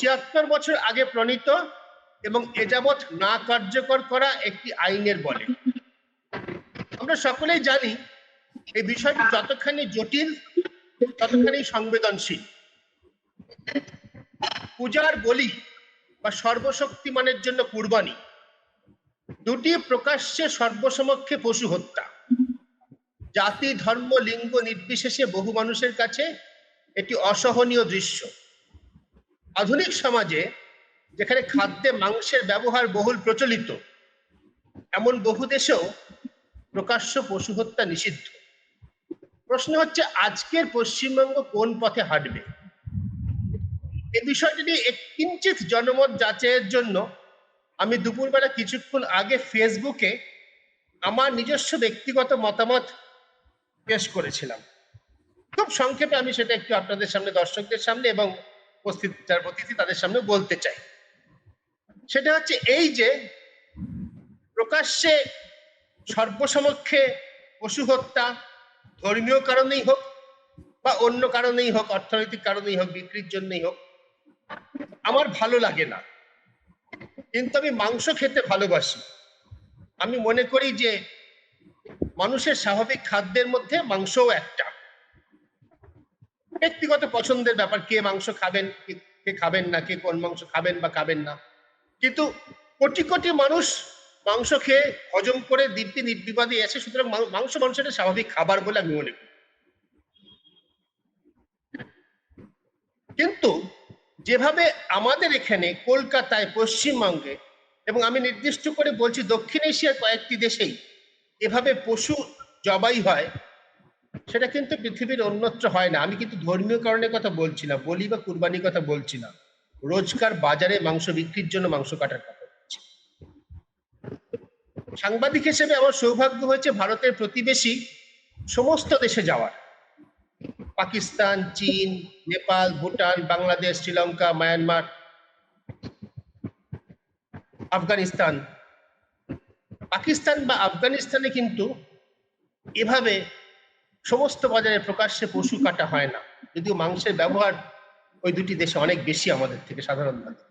৭৬ বছর আগে প্রণীত এবং এযাবৎ না কার্যকর করা একটি আইনের বলে। আমরা সকলেই জানি এই বিষয়টি যতখানি জটিল ততখানি সংবেদনশীল। পূজার বলি বা সর্বশক্তিমানের জন্য কুরবানি দুটি প্রকাশ্যে সর্বসমক্ষে পশু হত্যা। জাতি, ধর্ম, লিঙ্গ নির্বিশেষে বহু মানুষের কাছে এটি অসহনীয় দৃশ্য। আধুনিক সমাজে যেখানে খাদ্যে মাংসের ব্যবহার বহুল প্রচলিত, এমন বহু দেশেও প্রকাশ্য পশু হত্যা নিষিদ্ধ। প্রশ্ন হচ্ছে, আজকের পশ্চিমবঙ্গ কোন পথে হাঁটবে? এই বিষয়টি নিয়ে কিঞ্চিত জনমত যাচাইয়ের জন্য আমি দুপুরবেলা কিছুক্ষণ আগে ফেসবুকে আমার নিজস্ব ব্যক্তিগত মতামত পেশ করেছিলাম। খুব সংক্ষেপে আমি সেটা একটু আপনাদের সামনে, দর্শকদের সামনে এবং উপস্থিত যারা অতিথি তাদের সামনে বলতে চাই। সেটা হচ্ছে এই যে প্রকাশ্যে সর্বসমক্ষে পশু হত্যা, ধর্মীয় কারণেই হোক বা অন্য কারণেই হোক, অর্থনৈতিক কারণেই হোক, বিক্রির জন্যই হোক, আমার ভালো লাগে না। কিন্তু আমি মাংস খেতে ভালোবাসি। আমি মনে করি যে মানুষের স্বাভাবিক খাদ্যের মধ্যে মাংসও একটা। ব্যক্তিগত পছন্দের ব্যাপার, কে মাংস খাবেন, কে খাবেন না, কে কোন মাংস খাবেন বা খাবেন না। কিন্তু কোটি কোটি মানুষ মাংস খেয়ে হজম করে দিব্যি নির্বিবাদে আছে, সুতরাং মাংস মানুষের স্বাভাবিক খাবার বলে আমি মনে করি। কিন্তু যেভাবে আমাদের এখানে কলকাতায়, পশ্চিমবঙ্গে এবং আমি নির্দিষ্ট করে বলছি দক্ষিণ এশিয়ার কয়েকটি দেশেই এভাবে পশু জবাই হয়, সেটা কিন্তু পৃথিবীর অন্যত্র হয় না। আমি কিন্তু ধর্মীয় কারণের কথা বলছি না, বলি বা কুরবানির কথা বলছি না। রোজকার বাজারে মাংস বিক্রির জন্য মাংস কাটার কথা বলছি। সাংবাদিক হিসেবে আমার সৌভাগ্য হয়েছে ভারতের প্রতিবেশী সমস্ত দেশে যাওয়ার। পাকিস্তান, চীন, নেপাল, ভুটান, বাংলাদেশ, শ্রীলঙ্কা, মায়ানমার, আফগানিস্তান। পাকিস্তান বা আফগানিস্তানে কিন্তু এভাবে সমস্ত বাজারে প্রকাশ্যে পশু কাটা হয় না, যদিও মাংসের ব্যবহার ওই দুটি দেশে অনেক বেশি আমাদের থেকে সাধারণভাবে।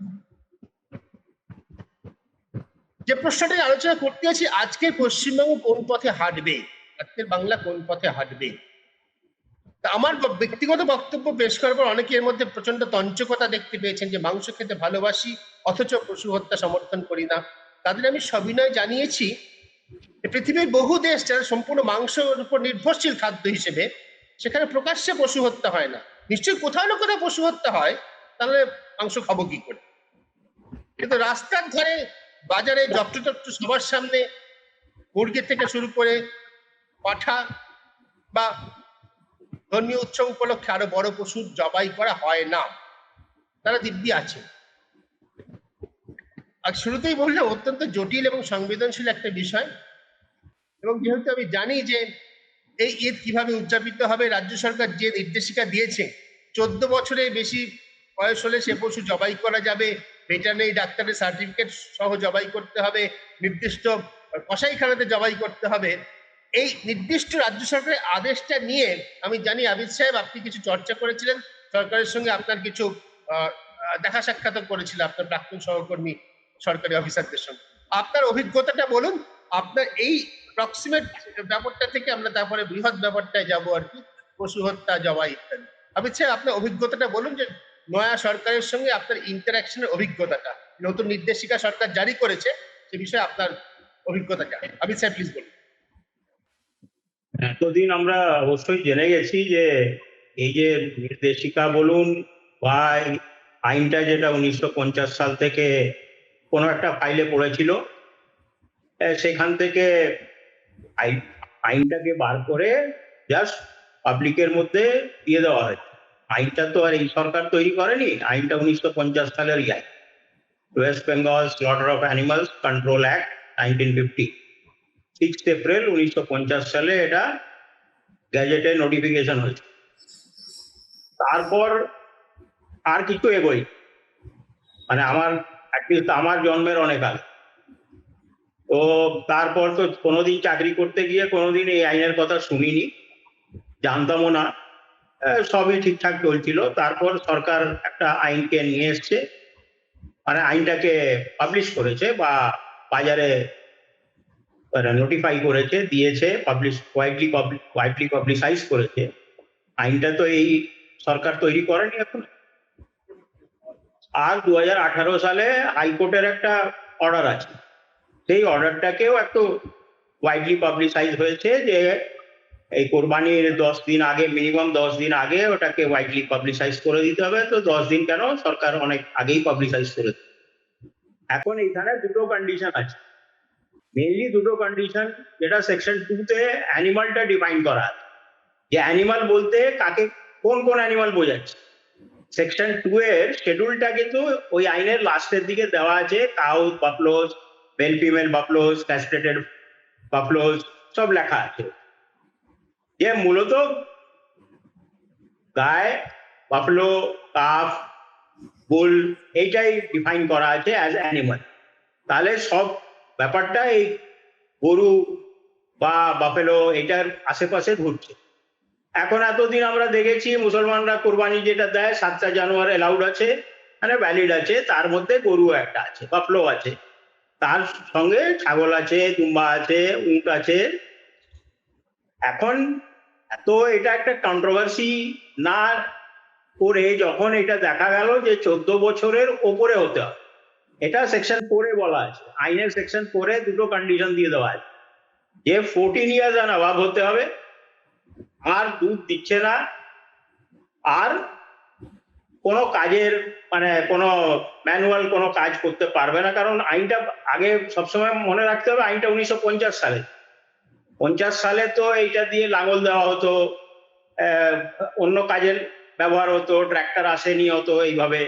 যে প্রশ্নটি আলোচনা করতে আছি, আজকে পশ্চিমবঙ্গ কোন পথে হাঁটবে, আজকের বাংলা কোন পথে হাঁটবে। আমার ব্যক্তিগত বক্তব্য পেশ করার পর অনেকে এর মধ্যে প্রচন্ড তঞ্চকতা দেখতে পেয়েছেন যে মাংস খেতে ভালোবাসি অথচ পশু হত্যা সমর্থন করি না। তাদের আমি সবিনয় জানিয়েছি পৃথিবীর বহু দেশ যারা সম্পূর্ণ মাংসের উপর নির্ভরশীল খাদ্য হিসেবে, সেখানে প্রকাশ্যে পশু হত্যা হয় না। নিশ্চয়ই কোথাও না কোথাও পশু হত্যা হয়, তাহলে মাংস খাবো কি করে? কিন্তু রাস্তার ধারে, বাজারে, যত্রতত্র সবার সামনে মুরগি থেকে শুরু করে পাঠা বা ধর্মীয় উৎসব উপলক্ষে আরো বড় পশু জবাই করা হয় না, তারা দিব্যি আছে। আর শুরুতেই বললাম অত্যন্ত জটিল এবং সংবেদনশীল একটা বিষয়, এবং যেহেতু আমি জানি যে এই ঈদ কিভাবে উদযাপিত হবে, রাজ্য সরকার যে নির্দেশিকা দিয়েছে 14 বছরের বেশি বয়স হলে সে পশু জবাই করা যাবে, ভেটেরিনারি ডাক্তারের সার্টিফিকেট সহ জবাই করতে হবে, নির্দিষ্ট কসাইখানাতে জবাই করতে হবে, এই নির্দিষ্ট রাজ্য সরকারের আদেশটা নিয়ে আমি জানি আবিদ সাহেব আপনি কিছু চর্চা করেছিলেন, সরকারের সঙ্গে আপনার কিছু দেখা সাক্ষাৎ করেছিল আপনার প্রাক্তন সহকর্মী সরকারি অফিসারদের সঙ্গে। আপনার অভিজ্ঞতাটা বলুন। আপনার এই প্রক্সিমেট ব্যাপারটা থেকে আমরা তারপরে বৃহৎ ব্যাপারটায় যাবো আর কি, পশু হত্যা, জবাই ইত্যাদি। আবিদ সাহেব আপনার অভিজ্ঞতাটা বলুন, যে নয়া সরকারের সঙ্গে আপনার ইন্টারাকশনের অভিজ্ঞতাটা, নতুন নির্দেশিকা সরকার জারি করেছে সে বিষয়ে আপনার অভিজ্ঞতাটা। আবিদ সাহেব প্লিজ বলুন। এতদিন আমরা অবশ্যই জেনে গেছি যে এই যে নির্দেশিকা বলুন বা আইনটা যেটা 1950 সাল থেকে কোনো একটা ফাইলে পড়েছিল, সেখান থেকে আইনটাকে বার করে জাস্ট পাবলিকের মধ্যে দিয়ে দেওয়া হয়েছে। আইনটা তো আর এই সরকার তৈরি করেনি, আইনটা 1950 সালের আইন, West Bengal slaughter of animals control act 1950। 6 April 1950 সালে এটা গ্যাজেটে নোটিফিকেশন হয়েছে। তারপর আর কিছু এগোই, মানে আমার জন্মের অনেক আগে। তো তারপর তো কোনোদিন চাকরি করতে গিয়ে কোনোদিন এই আইনের কথা শুনিনি, জানতামও না। সবই ঠিকঠাক চলছিল। তারপর সরকার একটা আইনকে নিয়ে এসছে, মানে আইনটাকে পাবলিশ করেছে বা বাজারে নোটিফাই করেছে, দিয়েছে, ওয়াইডলি পাবলিসাইজ করেছে। আইনটা তো এই সরকার তৈরি করেনি এখন। আর 2018 সালে হাইকোর্টের একটা অর্ডার আছে, সেই অর্ডারটাকেও একটু ওয়াইডলি পাবলিসাইজ হয়েছে যে এই কোরবানির 10 দিন আগে, মিনিমাম 10 দিন আগে ওটাকে ওয়াইডলি পাবলিসাইজ করে দিতে হবে। তো 10 দিন কেন, সরকার অনেক আগেই পাবলিসাইজ করে দিত। এখন এখানে দুটো কন্ডিশন আছে, মেইনলি দুটো কন্ডিশন, যেটা সেকশন 2 তে অ্যানিমালটা ডিফাইন করা আছে, যে অ্যানিমাল বলতে কাকে, কোন কোন অ্যানিমাল বোঝাচ্ছে। সেকশন 2 এর শিডিউলটা কিন্তু ওই আইনের লাস্টের দিকে দেওয়া আছে, কাউ, বাফলোস, মেল ফিমেল বাফলোস, ক্যাস্ট্রেটেড বাফলোস, সব লেখা আছে। যে মূলত গায়, বাফলো, কাফ, বুল, এইটাই ডিফাইন করা আছে অ্যাজ অ্যানিমাল। তাহলে সব ব্যাপারটা এই গরু বা বাফেলো এটার আশেপাশে ঘুরছে। এখন এতদিন আমরা দেখেছি মুসলমানরা কোরবানি যেটা দেয় 7টা জানুয়ারি অ্যালাউড আছে, মানে ভ্যালিড আছে, তার মধ্যে গরু একটা আছে, বাফলো আছে, তার সঙ্গে ছাগল আছে, দুম্বা আছে, উট আছে। এখন এত এটা একটা কন্ট্রোভার্সি না করে যখন এটা দেখা গেল যে 14 বছরের ওপরে হতে হবে, এটা সেকশন 4 এ বলা আছে, আইনের সেকশন 4 এ দুটো কন্ডিশন দিয়ে দেওয়া আছে, যে 14 ইয়ার্স অ্যান্ড অ্যাবাভ হতে হবে, আর দুধ দিচ্ছে না, আর কোনো কাজের মানে কোনো ম্যানুয়াল কোনো কাজ করতে পারবে না। কারণ আইনটা আগে সবসময় মনে রাখতে হবে, আইনটা 1950 সালে, 50 সালে তো এইটা দিয়ে লাঙল দেওয়া হতো, অন্য কাজের ব্যবহার হতো, ট্র্যাক্টর আসেনি হতো এইভাবে।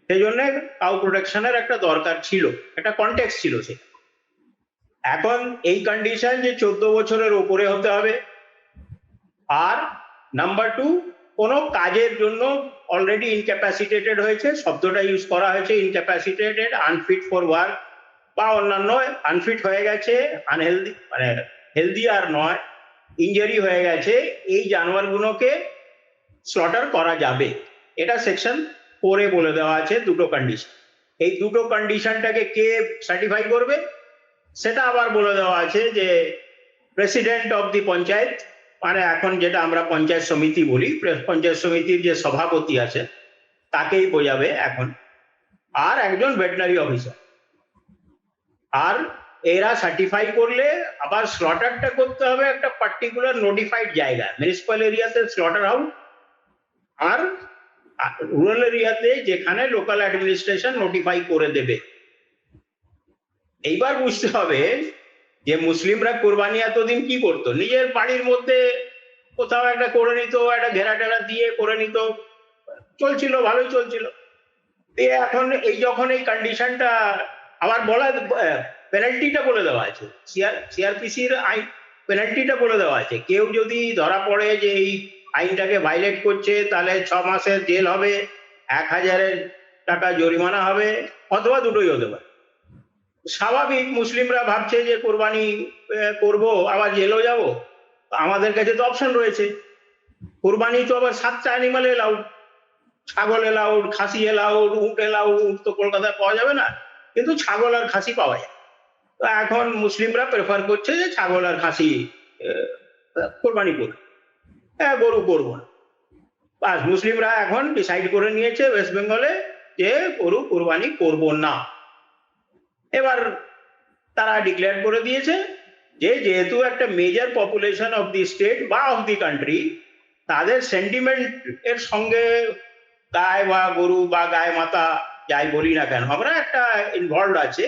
সেই জন্য কাউ প্রোটেকশনের একটা দরকার ছিল, একটা কনটেক্সট ছিল সে। এখন এই কন্ডিশন যে 14 বছরের উপরে হতে হবে, আর নাম্বার 2, কোনো কাজের জন্য অলরেডি ইনক্যাপাসিটেটেড হয়েছে, শব্দটা ইউজ করা হয়েছে, ইনক্যাপাসিটেটেড, আনফিট ফর ওয়ার্ক বা অন্যান্য, আনফিট হয়ে গেছে, আনহেলদি মানে হেলদি আর নয়, ইনজারি হয়ে গেছে, এই জানোয়ারগুলোকে স্লটার করা যাবে। এটা সেকশন 4 এ বলে দেওয়া আছে দুটো কন্ডিশন। এই দুটো কন্ডিশনটাকে কে সার্টিফাই করবে সেটা আবার বলে দেওয়া আছে যে প্রেসিডেন্ট অফ দি পঞ্চায়েত, মানে এখন যেটা আমরা পঞ্চায়েত সমিতি বলি, পঞ্চায়েত সমিতির যে সভাপতি আছে তাকেই বোঝাবে এখন, আর একজন ভেটেরিনারি অফিসার। আর এরা সার্টিফাই করলে আবার স্লটারটা করতে হবে একটা পার্টিকুলার নোটিফাইড জায়গা, মিউনিসিপ্যাল এরিয়াতে স্লটার হাউস, আর রুরাল এরিয়াতে যেখানে লোকাল অ্যাডমিনিস্ট্রেশন নোটিফাই করে দেবে। এইবার বুঝতে হবে যে মুসলিমরা কোরবানি এতদিন কি করতো, নিজের বাড়ির মধ্যে কোথাও একটা করে নিত, একটা ঘেরা টেরা দিয়ে করে নিত, চলছিল, ভালোই চলছিল। এখন এই যখন এই কন্ডিশনটা আবার বলা, পেনাল্টিটা বলে দেওয়া আছে, সিআরপিসির আইন পেনাল্টিটা বলে দেওয়া আছে, কেউ যদি ধরা পড়ে যে এই আইনটাকে ভাইলেট করছে তাহলে 6 মাসের জেল হবে, 1000 টাকা জরিমানা হবে, অথবা দুটোই হতে পারে। স্বাভাবিক, মুসলিমরা ভাবছে যে কোরবানি করব আবার জেলও যাব, আমাদের কাছে তো অপশন রয়েছে, কোরবানি তো আবার 7টা অ্যানিমাল এলাউড, ছাগল এলাউড, খাসি এলাউড, উট এলাউড। উট তো কলকাতায় পাওয়া যাবে না, কিন্তু ছাগল আর খাসি পাওয়া যায়। তো এখন মুসলিমরা প্রেফার করছে যে ছাগল আর খাসি কোরবানি করবে, গরু করবো না। বাস, মুসলিমরা এখন ডিসাইড করে নিয়েছে ওয়েস্ট বেঙ্গলে যে গরু কোরবানি করব না। এবার তারা ডিক্লেয়ার করে দিয়েছে যে যেহেতু একটা major population of the state বা অফ দি কান্ট্রি, তাদের সেন্টিমেন্ট এর সঙ্গে গায়ে বা গরু বা গায়ে মাতা যাই বলি না কেন, আমরা একটা ইনভলভ আছে,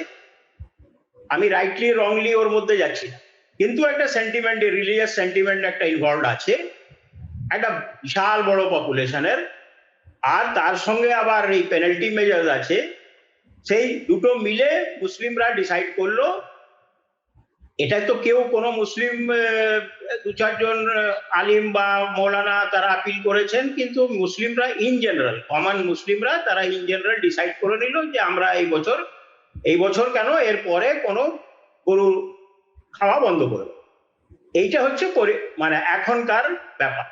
আমি রাইটলি রংলি ওর মধ্যে যাচ্ছি না, কিন্তু একটা সেন্টিমেন্ট, রিলিজিয়াস সেন্টিমেন্ট একটা ইনভলভ আছে একটা বিশাল বড় পপুলেশনের, আর তার সঙ্গে আবার এই পেনাল্টি মেজার্স আছে। সেই দুটো মিলে মুসলিমরা ডিসাইড করলো, এটা তো কেউ কোনো মুসলিম 2-4 জন আলিম বা মৌলানা তারা আপিল করেছেন, কিন্তু মুসলিমরা ইন জেনারেল, কমন মুসলিমরা তারা ইন জেনারেল ডিসাইড করে নিল যে আমরা এই বছর কেন, এর পরে কোনো গরু খাওয়া বন্ধ করে দেব। এইটা হচ্ছে মানে এখনকার ব্যাপার।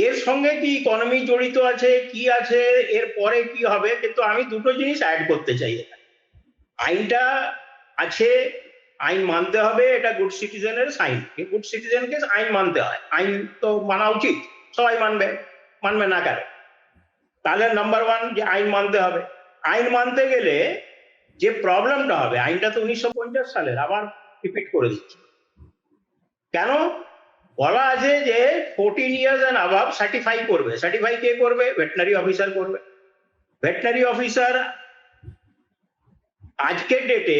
এর সঙ্গে কি ইকোনমি জড়িত আছে, কি আছে, এর পরে কি হবে, কিন্তু আমি দুটো জিনিস অ্যাড করতে চাই এখানে। আইনটা আছে, আইন মানতে হবে, এটা গুড সিটিজেনের সাইন। গুড সিটিজেনকে আইন মানতে হয়, আইন তো মানা উচিত, সবাই মানবে, মানবে না কেন? তাহলে নাম্বার ওয়ান যে আইন মানতে হবে। আইন মানতে গেলে যে প্রবলেমটা হবে, আইনটা তো 1950 সালের, আবার রিপিট করে দিচ্ছি কেন? বলা আছে যে 14 ইয়ার্স অ্যান্ড অ্যাবাভ সার্টিফাই করবে। সার্টিফাই কে করবে? ভেটেরিনারি অফিসার করবে। ভেটেরিনারি অফিসার আজকের ডেটে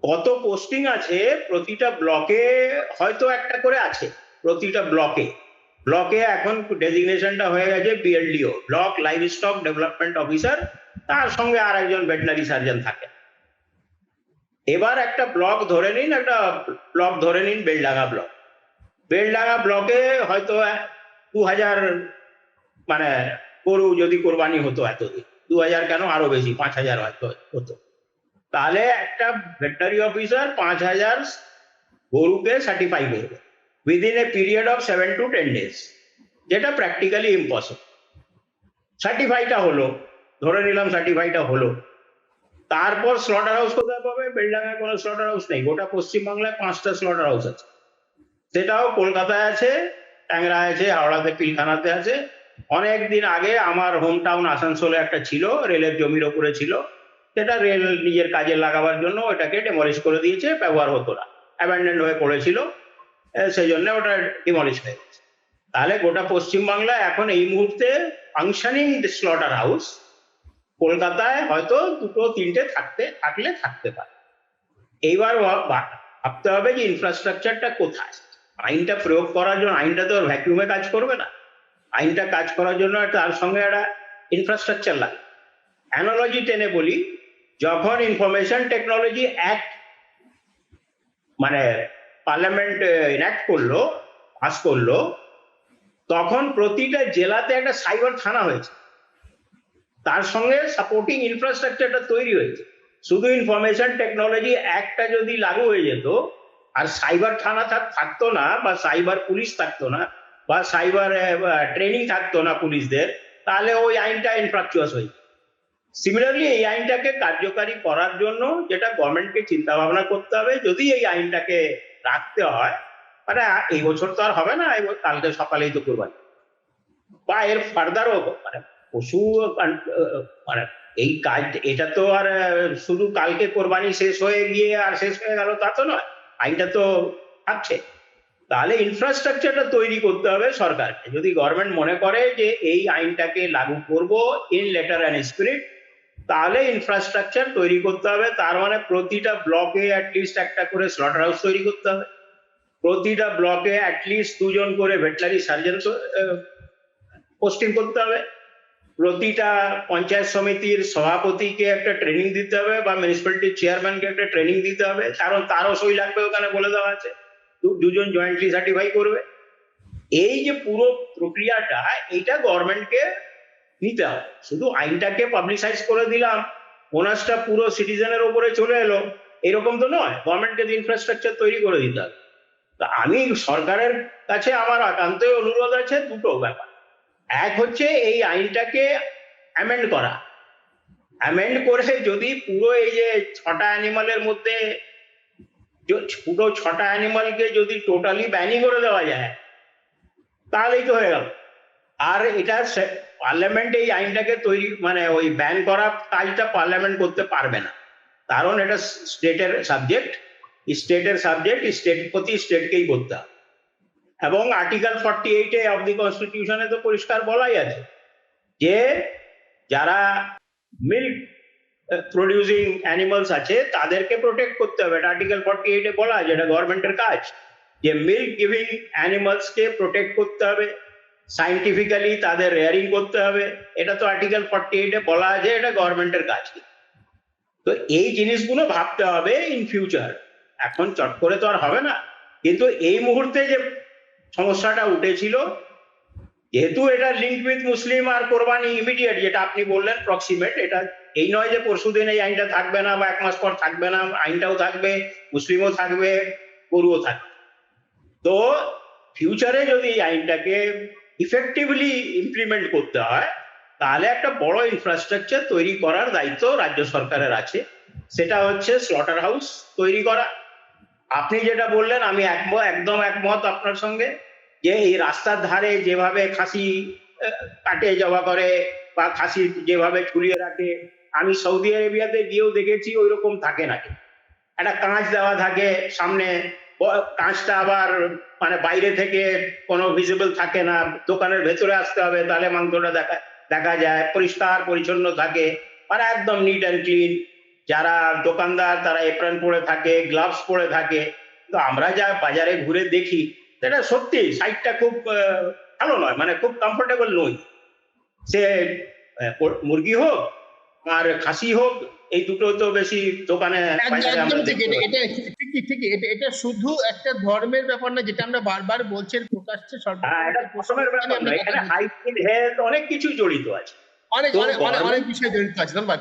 কত পোস্টিং আছে? প্রতিটা ব্লকে হয়তো একটা করে আছে, প্রতিটা ব্লকে। ব্লকে এখন ডেজিগনেশনটা হয়ে গেছে BLDO, block live stock development officer, তার সঙ্গে আর একজন ভেটেরিনারি সার্জন থাকে। এবার একটা ব্লক ধরে নিন, বেলডাঙ্গা ব্লক। বেলডাঙ্গা ব্লকে হয়তো 2000 মানে গরু যদি কোরবানি হতো এতদিন, 2000 কেন, আরো বেশি, 5000 হয়তো হতো। তাহলে একটা ভেটেরিনারি অফিসার 5000 গরুকে সার্টিফাই করবে within a period of 7 to 10 days, যেটা প্র্যাকটিক্যালি ইম্পসিবল। সার্টিফাইটা হলো, ধরে নিলাম সার্টিফাইটা হলো, তারপর স্লটার হাউস কোথায় পাবে? বেলডাঙ্গায় কোনো স্লটার হাউস নেই। গোটা পশ্চিমবাংলায় 5টা স্লটার হাউস আছে, সেটাও কলকাতায় আছে, ট্যাংরায় আছে, হাওড়াতে পিলখানাতে আছে। অনেকদিন আগে আমার হোম টাউন আসানসোলে একটা ছিল, রেলের জমির ওপরে ছিল, সেটা রেল নিজের কাজে লাগাবার জন্য ওটাকে ডেমলিশ করে দিয়েছে, ব্যবহার হতো না, অ্যাবান্ডেন্ড হয়ে পড়েছিল, সেই জন্য ওটা ডিমলিশ হয়ে গেছে। তাহলে গোটা পশ্চিমবাংলায় এখন এই মুহূর্তে ফাংশনিং স্লটার হাউস কলকাতায় হয়তো 2-3টে থাকতে পারে। এইবার ভাবতে হবে যে ইনফ্রাস্ট্রাকচারটা কোথায়। আইনটা প্রয়োগ করার জন্য, আইনটা তো ভ্যাকুয়ামে কাজ করবে না, আইনটা কাজ করার জন্য তার সঙ্গে একটা ইনফ্রাস্ট্রাকচার লাগে। অ্যানালজি টেনে বলি, যখন ইনফরমেশন টেকনোলজি অ্যাক্ট মানে পার্লামেন্ট এনাক্ট করলো, পাস করলো, তখন প্রতিটা জেলাতে একটা সাইবার থানা হয়েছে, তার সঙ্গে সাপোর্টিং ইনফ্রাস্ট্রাকচারটা তৈরি হয়েছে। শুধু ইনফরমেশন টেকনোলজি অ্যাক্টটা যদি লাগু হয়ে যেত আর সাইবার থানা থাকতো না, বা সাইবার পুলিশ থাকতো না, বা সাইবার ট্রেনিং থাকতো না পুলিশদের, তাহলে ওই আইনটা ইনফ্রাকচুয়াস হয়ে যেত। সিমিলারলি এই আইনটাকে কার্যকারী করার জন্য যেটা গভর্নমেন্টকে চিন্তা ভাবনা করতে হবে, যদি এই আইনটাকে রাখতে হয়, মানে এই বছর তো আর হবে না, কালকে সকালেই তো কোরবানি, বা এর ফার্দারও মানে পশু মানে এই কাজ, এটা তো আর শুধু কালকে কোরবানি শেষ হয়ে গিয়ে আর শেষ হয়ে গেল তা তো নয়, আইনটা তো থাকছে। তাহলে ইনফ্রাস্ট্রাকচারটা তৈরি করতে হবে সরকারকে। যদি গভর্নমেন্ট মনে করে যে এই আইনটাকে লাগু করব ইন লেটার অ্যান্ড স্পিরিট, তাহলে ইনফ্রাস্ট্রাকচার তৈরি করতে হবে। তার মানে প্রতিটা ব্লকে অ্যাটলিস্ট একটা করে স্লটার হাউস তৈরি করতে হবে, প্রতিটা ব্লকে অ্যাটলিস্ট 2 জন করে ভেটেরিনারি সার্জন পোস্টিং করতে হবে, প্রতিটা পঞ্চায়েত সমিতির সভাপতিকে একটা ট্রেনিং দিতে হবে, বা মিউনিসিপ্যালিটির চেয়ারম্যানকে একটা ট্রেনিং দিতে হবে, কারণ তারও সই লাগবে, ওখানে বলে দেওয়া আছে, 2 জন জয়েন্টলি সার্টিফাই করবে। এই যে পুরো প্রক্রিয়াটা, এইটা গভর্নমেন্টকে নিতে হবে। শুধু আইনটাকে পাবলিসাইজ করে দিলাম, ওনাসটা পুরো সিটিজেনের উপরে চলে এলো, এরকম তো নয়। গভর্নমেন্টকে ইনফ্রাস্ট্রাকচার তৈরি করে দিতে হবে। তা আমি সরকারের কাছে আমার একান্তই অনুরোধ আছে, দুটো ব্যাপার। এক হচ্ছে এই আইনটাকে অ্যামেন্ড করা, অ্যামেন্ড করে যদি পুরো এই যে 6টা অ্যানিমালের মধ্যে পুরো 6টা অ্যানিমালকে যদি টোটালি ব্যানই করে দেওয়া যায়, তাহলেই তো হয়ে গেল। আর এটা পার্লামেন্ট এই আইনটাকে তৈরি মানে ওই ব্যান করা কাজটা পার্লামেন্ট করতে পারবে না, কারণ এটা স্টেটের সাবজেক্ট, স্টেট প্রতি স্টেটকেই করতে হবে। এবং আর্টিকেল 48 অফ দি কনস্টিটিউশনে তো পরিষ্কার বলাই আছে যে যারা মিল্ক প্রডিউসিং অ্যানিমালস আছে তাদেরকে প্রোটেক্ট করতে হবে। এটা আর্টিকেল 48 বলা আছে, এটা গভর্নমেন্টের কাজ, যে মিল্ক গিভিং অ্যানিমালসকে প্রোটেক্ট করতে হবে, সাইন্টিফিক্যালি তাদের রেয়ারিং করতে হবে, এটা তো আর্টিকেল 48 বলা আছে, এটা গভর্নমেন্টের কাজ। তো এই জিনিসগুলো ভাবতে হবে ইন ফিউচার, এখন চট করে তো আর হবে না। কিন্তু এই মুহূর্তে যে সমস্যাটা উঠেছিল, যেহেতু এটা লিঙ্ক উইথ মুসলিম আর কোরবানি ইমিডিয়েট, যেটা আপনি বললেন প্রক্সিমেট, এটা এই নয় যে পরশুদিন এই আইনটা থাকবে না বা 1 মাস পর থাকবে না, আইনটাও থাকবে, মুসলিমও থাকবে, গরুও থাকবে। তো ফিউচারে যদি এই আইনটাকে ইফেক্টিভলি ইমপ্লিমেন্ট করতে হয়, তাহলে একটা বড় ইনফ্রাস্ট্রাকচার তৈরি করার দায়িত্ব রাজ্য সরকারের আছে। সেটা হচ্ছে স্লটার হাউস তৈরি করা। আপনি যেটা বললেন আমি একদম একমত আপনার সঙ্গে, যে এই রাস্তার ধারে যেভাবে খাসি কাটে জবা করে বা খাসি যেভাবে ঝুলিয়ে রাখে, আমি সৌদি আরবিয়াতে গিয়েও দেখেছি ওই রকম থাকে নাকি। একটা কাঁচ দেওয়া থাকে সামনে, কাঁচটা আবার মানে বাইরে থেকে কোনো ভিজিবল থাকে না, দোকানের ভেতরে আসতে হবে তাহলে মাংসটা দেখা যায়, পরিষ্কার পরিচ্ছন্ন থাকে, মানে একদম নিট অ্যান্ড ক্লিন। যারা দোকানদার তারা এপ্রন পরে থাকে, গ্লাভস পরে থাকে। তো আমরা যা বাজারে ঘুরে দেখি, সেটা সত্যি সাইডটা খুব ভালো নয়, মানে খুব কমফোর্টেবল নয়। সে মুরগি হোক আর খাসি হোক, এই দুটো তো বেশি দোকানে বাজারে একদম আমরা ঠিক, দেখতে পাই। এটা ঠিকই, এটা শুধু একটা ধর্মের ব্যাপার না, যেটা আমরা বারবার বলছি, প্রকাশ্যে হ্যাঁ, এটা সর্বসম্মুখে প্রথমের ব্যাপার আমরা নয়, কথা এখানে বলছি। হাইজিন, হেলথ অনেক কিছু জড়িত আছে। অনেক তো অনেক অনেক অনেক বিষয় জড়িত আছে। ধন্যবাদ।